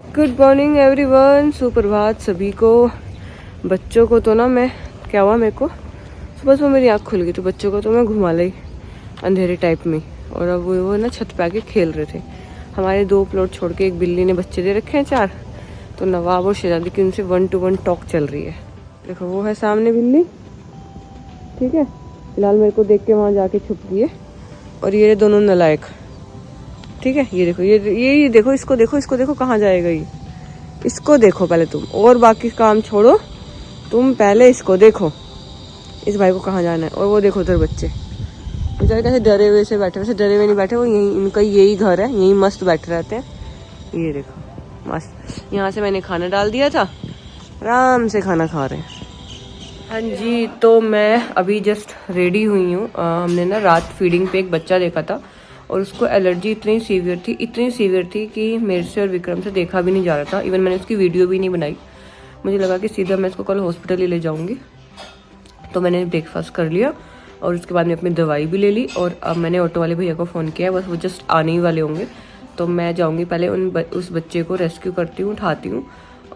Good morning everyone, सुप्रभात सभी को। बच्चों को तो ना मैं क्या हुआ, मेरे को सुबह सुबह मेरी आँख खुल गई तो बच्चों को तो मैं घुमा लाई अंधेरे टाइप में, और अब वो ना छत पे आके खेल रहे थे। हमारे 2 प्लॉट छोड़ के एक बिल्ली ने बच्चे दे रखे हैं 4, तो नवाब और शहजादी की उनसे 1 to 1 टॉक चल रही है। देखो वो है सामने बिल्ली, ठीक है, फिलहाल मेरे को देख के वहाँ जाके छुप गई है। और ये दोनों नलायक, ठीक है, ये देखो, ये देखो, इसको देखो कहाँ जाएगा ये। इसको देखो पहले तुम, और बाकी काम छोड़ो, तुम पहले इसको देखो, इस भाई को कहाँ जाना है। और वो देखो उधर बच्चे बेचारे कैसे डरे हुए से बैठे, वैसे डरे हुए नहीं बैठे, वो यही इनका यही घर है, यही मस्त बैठे रहते हैं। ये देखो मस्त, यहाँ से मैंने खाना डाल दिया था, आराम से खाना खा रहे हैं। हाँ जी, तो मैं अभी जस्ट रेडी हुई हूँ। हमने ना रात फीडिंग पे एक बच्चा देखा था और उसको एलर्जी इतनी सीवियर थी कि मेरे से और विक्रम से देखा भी नहीं जा रहा था। इवन मैंने उसकी वीडियो भी नहीं बनाई। मुझे लगा कि सीधा मैं इसको कल हॉस्पिटल ही ले जाऊँगी, तो मैंने ब्रेकफास्ट कर लिया और उसके बाद में अपनी दवाई भी ले ली। और अब मैंने ऑटो वाले भैया को फ़ोन किया, बस वो जस्ट आने ही वाले होंगे, तो मैं जाऊँगी पहले उस बच्चे को रेस्क्यू करती हूँ, उठाती हूँ।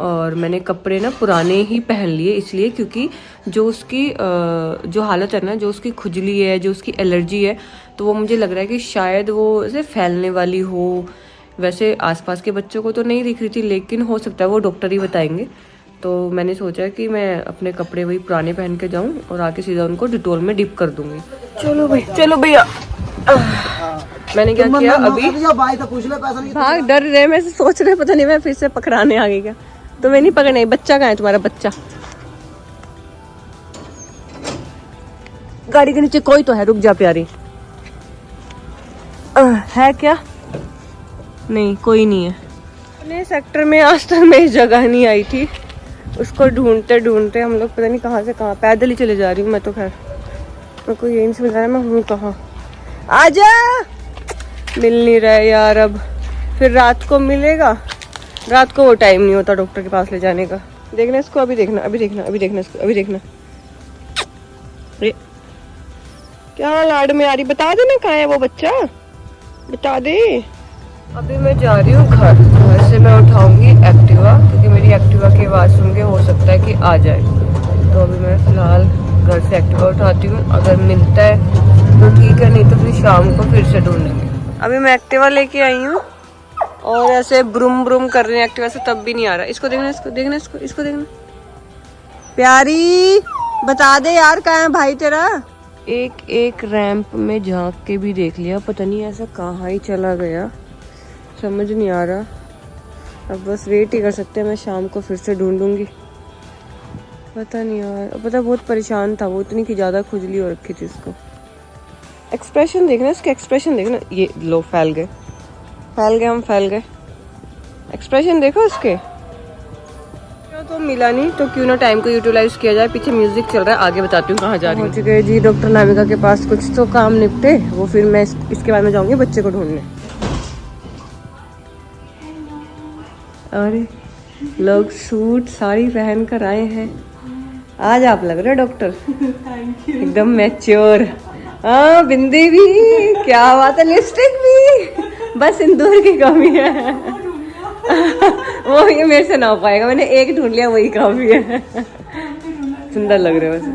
और मैंने कपड़े ना पुराने ही पहन लिए इसलिए क्योंकि जो उसकी जो हालत है ना, जो उसकी खुजली है, जो उसकी एलर्जी है, तो वो मुझे लग रहा है कि शायद वो ऐसे फैलने वाली हो। वैसे आसपास के बच्चों को तो नहीं दिख रही थी, लेकिन हो सकता है, वो डॉक्टर ही बताएंगे। तो मैंने सोचा कि मैं अपने कपड़े वही पुराने पहन के जाऊं और आके सीधा उनको डिटोल में डिप कर दूंगी। चलो भैया। मैंने क्या किया अभी, भाग डर रहे, मैं सोच रहे पता नहीं मैं फिर से पकड़ाने आ गई क्या। तो मैं नहीं पकड़ने, बच्चा कहाँ है तुम्हारा बच्चा? गाड़ी के नीचे कोई तो है, रुक जा प्यारी। है क्या? नहीं, कोई नहीं है। अपने सेक्टर में आज तक मैं इस जगह नहीं आई थी। उसको ढूंढते ढूंढते हम लोग पता नहीं कहाँ से कहाँ, पैदल ही चले जा रही हूँ मैं तो। खैर मेरे को यही नहीं समझ आ रहा मैं हूँ कहाँ। आजा, मिल नहीं रहा है यार। अब फिर रात को मिलेगा, रात को वो टाइम नहीं होता डॉक्टर के पास ले जाने का। देखना इसको, अभी देखना इसको। क्या लाड में आ रही, बता देना कहाँ है वो बच्चा, बता दे। अभी मैं जा रही हूँ घर से मैं उठाऊंगी एक्टिवा, क्योंकि मेरी एक्टिवा की आवाज़ सुन के हो सकता है कि आ जाए। तो अभी मैं फिलहाल घर से एक्टिवा उठाती हूँ, अगर मिलता है तो ठीक है, नहीं तो फिर शाम को फिर से ढूंढेंगे। अभी मैं एक्टिवा लेके आई हूँ और ऐसे ब्रूम ब्रूम कर रही है एक्टिवा से, तब भी नहीं आ रहा। इसको देखना प्यारी, बता दे यार कहाँ है भाई तेरा। एक रैंप में झांक के भी देख लिया, पता नहीं ऐसा कहाँ ही चला गया, समझ नहीं आ रहा। अब बस वेट ही कर सकते हैं, मैं शाम को फिर से ढूंढूंगी। पता नहीं यार, पता बहुत परेशान था वो, इतनी की ज़्यादा खुजली हो रखी थी इसको। एक्सप्रेशन देखना, इसके एक्सप्रेशन देखना, ये लो फैल गए हम फैल गए। एक्सप्रेशन देखो इसके। तो मिला नहीं, तो क्यों ना टाइम को यूटिलाइज किया जाए। पीछे म्यूजिक चल रहा है, आगे बताती हूँ कहाँ जा रही हूँ। पहुँच गए जी डॉक्टर नामिका के पास, कुछ तो काम निपटे वो, फिर मैं इसके बाद में जाऊँगी बच्चे को ढूंढने। अरे लोग सूट साड़ी पहन कर आए हैं, आज आप लग रहे हो डॉक्टर एकदम मैच्योर। हाँ, बिंदी भी, क्या बात है, लिपस्टिक भी, बस सिंदूर की कमी है। वो ये मेरे से ना हो पाएगा, मैंने एक ढूंढ लिया, वही काफी है। सुंदर लग रहे हो वैसे।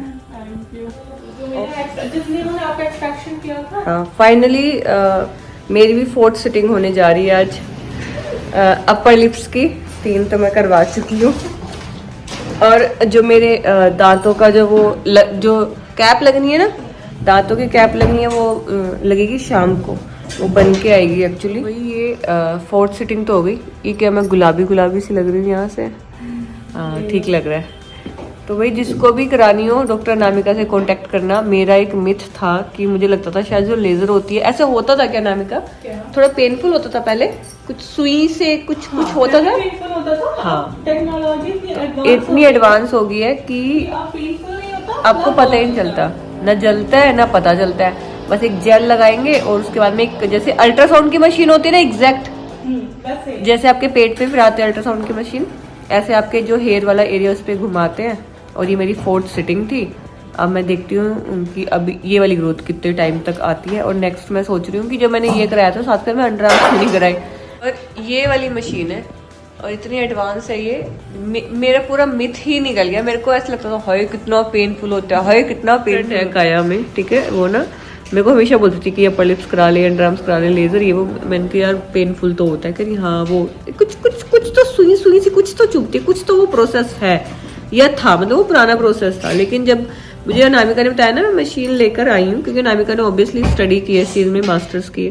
हाँ, फाइनली मेरी भी 4th सिटिंग होने जा रही है आज। अपर लिप्स की 3 तो मैं करवा चुकी हूँ, और जो मेरे दांतों का जो कैप लगनी है ना, दांतों की कैप लगनी है, वो लगेगी शाम को, वो बन के आएगी एक्चुअली। वही ये 4th सिटिंग तो हो गई। ये क्या मैं गुलाबी सी लग रही हूँ यहाँ से? ठीक लग रहा है। तो भाई जिसको भी करानी हो डॉक्टर नामिका से कांटेक्ट करना। मेरा एक मिथ था कि मुझे लगता था शायद जो लेजर होती है, ऐसे होता था क्या नामिका? थोड़ा पेनफुल होता था पहले, कुछ सुई से कुछ होता था। हाँ, टेक्नोलॉजी इतनी एडवांस हो गई है कि आपको पता ही नहीं चलता, ना जलता है ना पता चलता है। बस एक जेल लगाएंगे और उसके बाद में एक जैसे अल्ट्रासाउंड की मशीन होती है ना, एग्जैक्ट जैसे आपके पेट पे फिर आते हैं अल्ट्रासाउंड की मशीन, ऐसे आपके जो हेयर वाला एरिया उस पर घुमाते हैं। और ये मेरी 4th सिटिंग थी। अब मैं देखती हूँ उनकी अब ये वाली ग्रोथ कितने टाइम तक आती है। और नेक्स्ट मैं सोच रही हूँ कि जो मैंने ये कराया था साथ में अंडर आर्म्स नहीं कराई। और ये वाली मशीन है, और इतनी एडवांस है ये। मेरा पूरा मिथ ही निकल गया। मेरे को ऐसा लगता था हाय कितना पेनफुल होता है, हाय कितना पेन है काया में, ठीक है। वो ना मेरे को हमेशा बोलती थी कि अपर लिप्स करा ले, एंड्राम्स करा ले, लेजर ये वो। मैंने कहा यार पेनफुल तो होता है, कहीं हाँ वो कुछ तो सुई सी कुछ तो चुभती, कुछ तो वो प्रोसेस है या था, मतलब वो पुराना प्रोसेस था। लेकिन जब मुझे अनामिका ने बताया ना, मैं मशीन लेकर आई हूँ क्योंकि अनामिका ने ऑब्वियसली स्टडी की है इस चीज़ में, मास्टर्स की।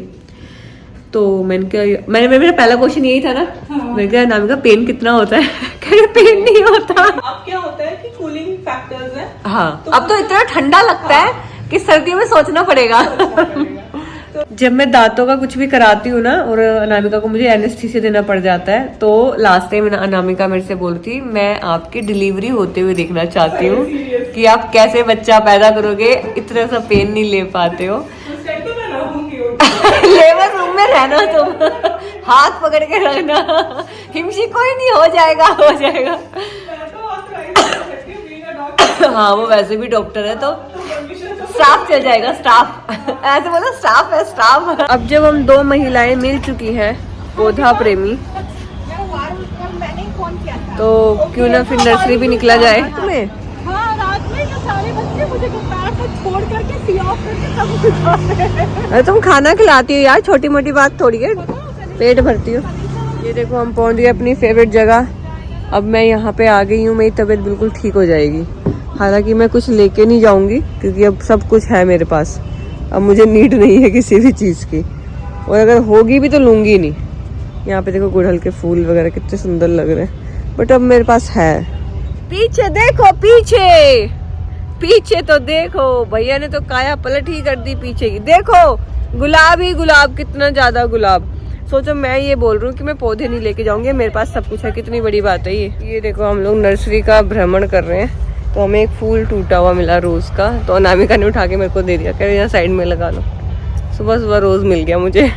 तो मेरा पहला क्वेश्चन यही था ना, मैंने कहा अनामिका पेन कितना होता है? कह रहे पेन नहीं होता। अब क्या होता है कि कूलिंग फैक्टर्स है। हाँ तो अब तो इतना ठंडा लगता है कि सर्दियों में सोचना पड़ेगा। जब मैं दांतों का कुछ भी कराती हूँ ना और अनामिका को मुझे एनेस्थीसिया देना पड़ जाता है, तो लास्ट टाइम अनामिका मेरे से बोलती मैं आपकी डिलीवरी होते हुए देखना चाहती हूँ कि आप कैसे बच्चा पैदा करोगे, इतना सा पेन नहीं ले पाते हो। लेबर रूम में रहना तुम, हाथ पकड़ के रखना, हिमशी कोई नहीं, हो जाएगा हो जाएगा। हाँ वो वैसे भी डॉक्टर है तो स्टाफ चल जाएगा, स्टाफ ऐसे बोलो, स्टाफ है स्टाफ। अब जब हम 2 महिलाएं मिल चुकी हैं पौधा प्रेमी, तो क्यों ना फिर नर्सरी भी निकला जाए। तुम्हें हाँ, रात में ये सारे बच्चे मुझे दोपहर तक छोड़ करके सी ऑफ करके सब दिखाते हैं। अरे तुम खाना खिलाती हो यार, छोटी मोटी बात थोड़ी है, पेट भरती हो। ये देखो हम पहुंच गए अपनी फेवरेट जगह। अब मैं यहाँ पे आ गई हूँ, मेरी तबीयत बिल्कुल ठीक हो जाएगी। हालांकि मैं कुछ लेके नहीं जाऊंगी क्योंकि अब सब कुछ है मेरे पास, अब मुझे नीड नहीं है किसी भी चीज़ की, और अगर होगी भी तो लूंगी नहीं। यहाँ पे देखो गुड़हल के फूल वगैरह कितने सुंदर लग रहे हैं, बट अब मेरे पास है। पीछे देखो, पीछे पीछे तो देखो, भैया ने तो काया पलट ही कर दी पीछे की। देखो गुलाब ही गुलाब, कितना ज्यादा गुलाब। सोचो मैं ये बोल रही हूँ कि मैं पौधे नहीं लेके जाऊंगी, मेरे पास सब कुछ है, कितनी बड़ी बात है ये देखो हम लोग नर्सरी का भ्रमण कर रहे हैं, तो हमें एक फूल टूटा हुआ मिला रोज का, तो अनामिका ने उठा के मेरे को दे दिया, कह रहे यहाँ साइड में लगा लो। सुबह सुबह रोज मिल गया मुझे।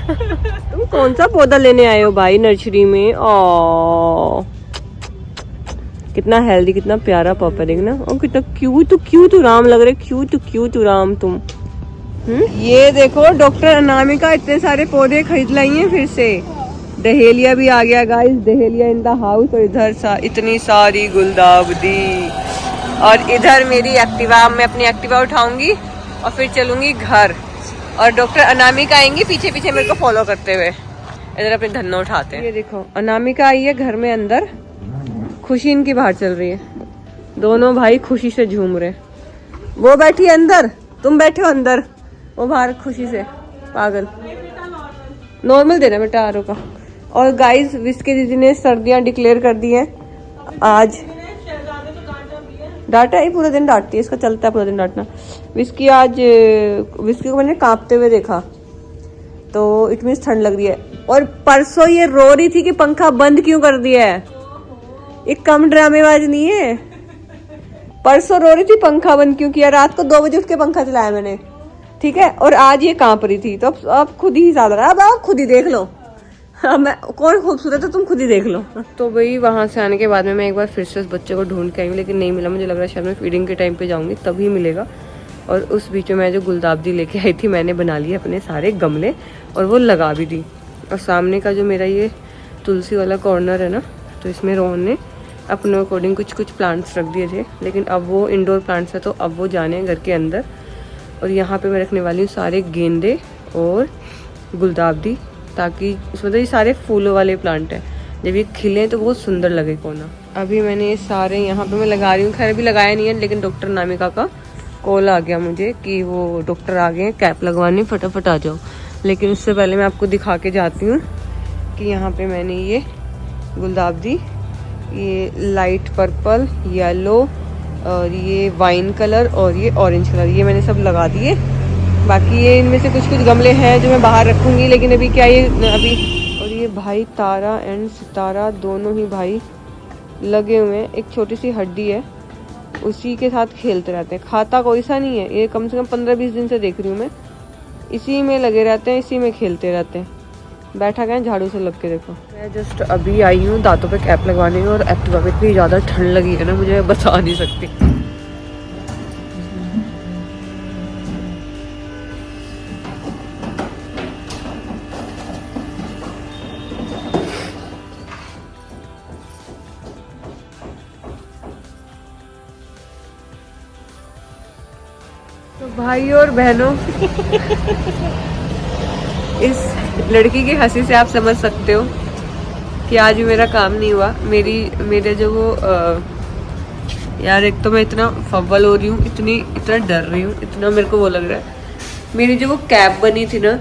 तुम कौन सा पौधा लेने आए हो भाई नर्सरी में? ओ कितना हेल्दी, कितना प्यारा पापा, देखना। और कितना क्यूट राम लग रहे, क्यूट राम तुम। ये देखो डॉक्टर अनामिका इतने सारे पौधे खरीद लाई हैं फिर से। डहेलिया भी आ गया guys, dahlia in the house. और इधर इतनी सारी गुलदाउदी, और इधर मेरी एक्टिवा, मैं अपनी एक्टिवा उठाऊंगी और फिर चलूंगी घर, और डॉक्टर अनामिका आएंगी पीछे पीछे मेरे को फॉलो करते हुए। इधर अपने धन्नो उठाते हैं। ये देखो अनामिका आई है घर में अंदर, खुशी इनकी बाहर चल रही है, दोनों भाई खुशी से झूम रहे। वो बैठी है अंदर, तुम बैठे हो अंदर, वो बाहर खुशी से पागल। नॉर्मल देना बेटा आरो का। और गाइस विस्की दीदी ने सर्दियां डिक्लेयर कर दी हैं आज। डांटा ही पूरा दिन डांटती है, इसका चलता है पूरा दिन डांटना। विस्की को मैंने कांपते हुए देखा, तो इट मीन्स ठंड लग रही है। और परसों ये रो रही थी कि पंखा बंद क्यों कर दिया है। एक कम ड्रामेबाज नहीं है, परसों रो रही थी पंखा बंद क्यों किया, रात को 2 बजे उठ के पंखा चलाया मैंने, ठीक है। और आज ये कांप रही थी, तो अब खुद ही ज्यादा रहा। अब आप खुद ही देख लो, मैं कौन खूबसूरत है तुम खुद ही देख लो। तो भाई वहां से आने के बाद में मैं एक बार फिर से उस बच्चे को ढूंढ के आई हूँ, लेकिन नहीं मिला। मुझे लग रहा है शायद मैं फीडिंग के टाइम पे जाऊंगी तभी मिलेगा। और उस बीच में मैं जो गुलदाउदी लेके आई थी, मैंने बना लिए अपने सारे गमले और वो लगा भी दी। और सामने का जो मेरा ये तुलसी वाला कॉर्नर है ना, तो इसमें रोहन ने अपने अकॉर्डिंग कुछ प्लांट्स रख दिए थे, लेकिन अब वो इंडोर प्लांट्स है तो अब वो जाने हैं घर के अंदर। और यहाँ पे मैं रखने वाली हूँ सारे गेंदे और गुलदाउदी, ताकि इसमें तो ये सारे फूलों वाले प्लांट हैं, जब ये खिले तो बहुत सुंदर लगे कोना। अभी मैंने ये सारे यहाँ पे मैं लगा रही हूँ, खैर अभी लगाया नहीं है, लेकिन डॉक्टर अनामिका का कॉल आ गया मुझे कि वो डॉक्टर आ गए हैं कैप लगवाने, फटाफट आ जाओ। लेकिन उससे पहले मैं आपको दिखा के जाती हूँ कि यहाँ पे मैंने ये गुलदाउदी, ये लाइट पर्पल, येलो, और ये वाइन कलर और ये ऑरेंज कलर, ये मैंने सब लगा दिए। बाकी ये इनमें से कुछ गमले हैं जो मैं बाहर रखूँगी, लेकिन अभी क्या ये अभी। और ये भाई तारा एंड सितारा दोनों ही भाई लगे हुए हैं, एक छोटी सी हड्डी है उसी के साथ खेलते रहते हैं। खाता कोई सा नहीं है ये, कम से कम 15-20 दिन से देख रही हूँ मैं, इसी में लगे रहते हैं, इसी में खेलते रहते हैं। बैठा गया झाड़ू से लग के देखो। मैं जस्ट अभी आई हूँ दांतों पे कैप लगवाने, और एक्टिवा पे इतनी ज़्यादा ठंड लगी है ना, मुझे बता नहीं सकती। तो भाई और बहनों, इस लड़की की हंसी से आप समझ सकते हो कि आज भी मेरा काम नहीं हुआ। मेरे जो वो यार, एक तो मैं इतना फव्वल हो रही हूँ, इतना डर रही हूँ, इतना मेरे को वो लग रहा है। मेरी जो वो कैप बनी थी ना,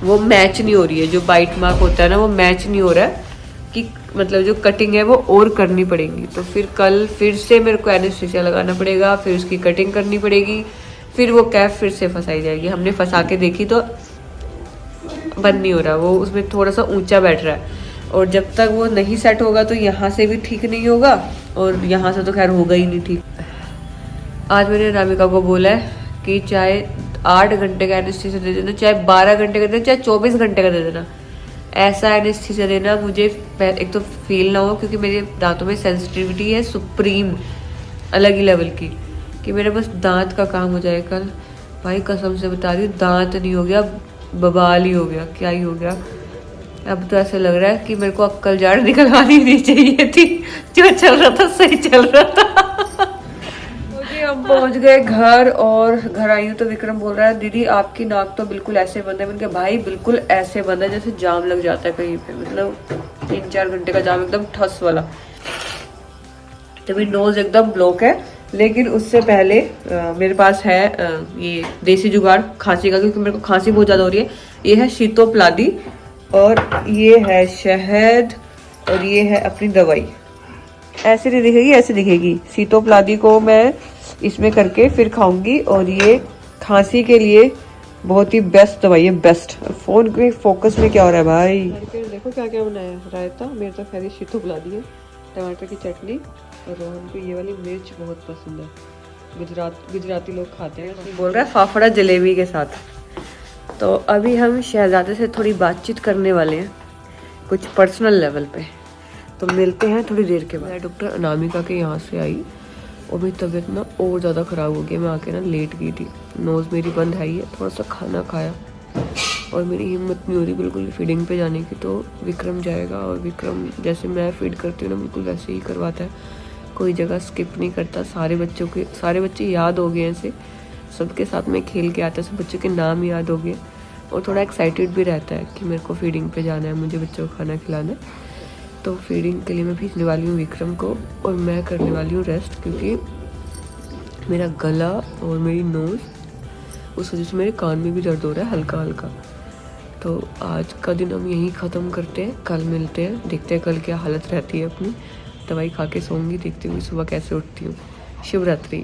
वो मैच नहीं हो रही है। जो बाइट मार्क होता है ना, वो मैच नहीं हो रहा है। कि मतलब जो कटिंग है वो और करनी पड़ेगी। तो फिर कल फिर से मेरे को एनेस्थीसिया लगाना पड़ेगा, फिर उसकी कटिंग करनी पड़ेगी, फिर वो कैप फिर से फंसाई जाएगी। हमने फंसा के देखी तो बंद नहीं हो रहा, वो उसमें थोड़ा सा ऊंचा बैठ रहा है। और जब तक वो नहीं सेट होगा तो यहाँ से भी ठीक नहीं होगा, और यहाँ से तो खैर होगा ही नहीं ठीक। आज मैंने रामिका को बोला है कि चाहे 8 घंटे का एनेस्थीसिया दे देना, चाहे 12 घंटे का दे देना, चाहे 24 घंटे का दे देना, ऐसा एनेस्थीसिया देना मुझे एक तो फील ना हो, क्योंकि मेरे दांतों में सेंसिटिविटी है सुप्रीम, अलग ही लेवल की, कि मेरे बस दांत का काम हो जाए कल। भाई कसम से बता रही हूँ, दांत नहीं हो गया, बवाल ही हो गया, क्या ही हो गया। अब तो ऐसे लग रहा है कि मेरे को अक्कल जाड़ निकलवानी नहीं चाहिए थी, जो चल रहा था सही चल रहा था। मुझे हम पहुंच गए घर, और घर आई हूँ तो विक्रम बोल रहा है दीदी आपकी नाक तो बिल्कुल ऐसे बंद है। मैंने कहा भाई बिल्कुल ऐसे बंद है जैसे जाम लग जाता है कहीं पे, मतलब 3-4 घंटे का जाम, एकदम ठस वाला। तो मेरी नोज एकदम ब्लॉक है। लेकिन उससे पहले मेरे पास है ये देसी जुगाड़ खांसी का, क्योंकि मेरे को खांसी बहुत ज़्यादा हो रही है। ये है शीतोप्लादी, और ये है शहद, और ये है अपनी दवाई। ऐसे नहीं दिखेगी, ऐसे दिखेगी। शीतोप्लादी को मैं इसमें करके फिर खाऊंगी, और ये खांसी के लिए बहुत ही बेस्ट दवाई है, बेस्ट। फोन के फोकस में क्या हो रहा है भाई? देखो क्या क्या बनाया, रायता, मेरे तो खैर शीतोप्लादी है, टमाटर की चटनी, और रोहन को ये वाली मिर्च बहुत पसंद है, गुजराती लोग खाते हैं। बोल रहा है फाफड़ा जलेबी के साथ। तो अभी हम शहजादे से थोड़ी बातचीत करने वाले हैं, कुछ पर्सनल लेवल पे। तो मिलते हैं थोड़ी देर के बाद। मैं डॉक्टर अनामिका के यहाँ से आई, और मेरी तबीयत ना और ज़्यादा ख़राब हो गई। मैं आके ना लेट गई थी, नोज़ मेरी बंद आई है, थोड़ा सा खाना खाया, और मेरी हिम्मत नहीं हो रही बिल्कुल फीडिंग पे जाने की। तो विक्रम जाएगा, और विक्रम जैसे मैं फीड करती हूँ ना, बिल्कुल वैसे ही करवाता है, कोई जगह स्किप नहीं करता। सारे बच्चे याद हो गए हैं इसे, सबके साथ में खेल के आता है, सब बच्चों के नाम याद हो गए, और थोड़ा एक्साइटेड भी रहता है कि मेरे को फीडिंग पे जाना है, मुझे बच्चों को खाना खिलाना है। तो फीडिंग के लिए मैं भेजने वाली हूँ विक्रम को, और मैं करने वाली हूँ रेस्ट, क्योंकि मेरा गला और मेरी नोज़, उस वजह से मेरे कान में भी दर्द हो रहा है हल्का हल्का। तो आज का दिन हम यहीं ख़त्म करते हैं, कल मिलते हैं, देखते हैं कल क्या हालत रहती है अपनी। दवाई खा के सोऊंगी, देखती हूँ सुबह कैसे उठती हूँ। शिवरात्रि।